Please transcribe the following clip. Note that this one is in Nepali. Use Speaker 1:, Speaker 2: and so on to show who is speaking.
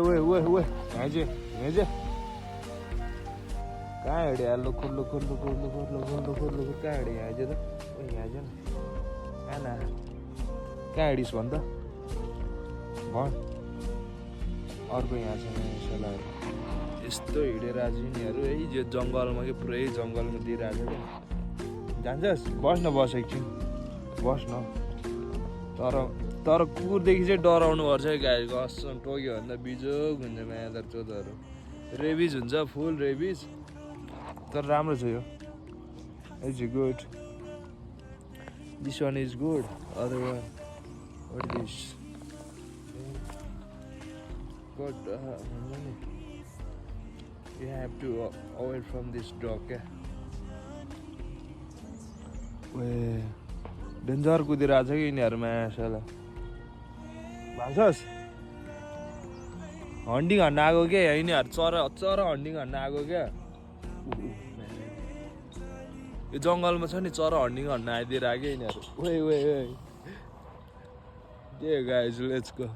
Speaker 1: ओए ओए ओए यहाँ चाहिँ कहाँ हिँड्यो यार लुकुर लुकुर लुकुर लुकुर लुकुर लुकुर लुकुर कहाँ हिँड्यो यहाँ चाहिँ त ओ यहाँ चाहिँ कहाँ न कहाँ हिँडिस् भन् त भन् अर्को यहाँ छ यसोलाई यस्तो हिँडेर आज यिनीहरू है यो जङ्गलमा कि पुरै जङ्गलमा दिइरहेको क्या जान्छस् बस्न बस एकछिन बस्न तर कुकुरदेखि चाहिँ डराउनु पर्छ है गाई कसम टोक्यो भन्दा बिजोग हुन्छ म्यादर चोदहरू रेबिज हुन्छ फुल रेबिज तर राम्रो छ यो it's good this one is good other one what this good हुन्छ नि you have to avoid from this dog क्या ए डेन्जर कुदिरहेको छ कि यिनीहरू मासला भान्छस् हन्डिङ हान्न आएको क्या यिनीहरू चरा हन्डिङ हान्न आएको क्या यो जङ्गलमा छ नि चरा हन्डिङ हान्न आइदिएर क्या यिनीहरू ओए ओए ओए के गाइज लेट्स गो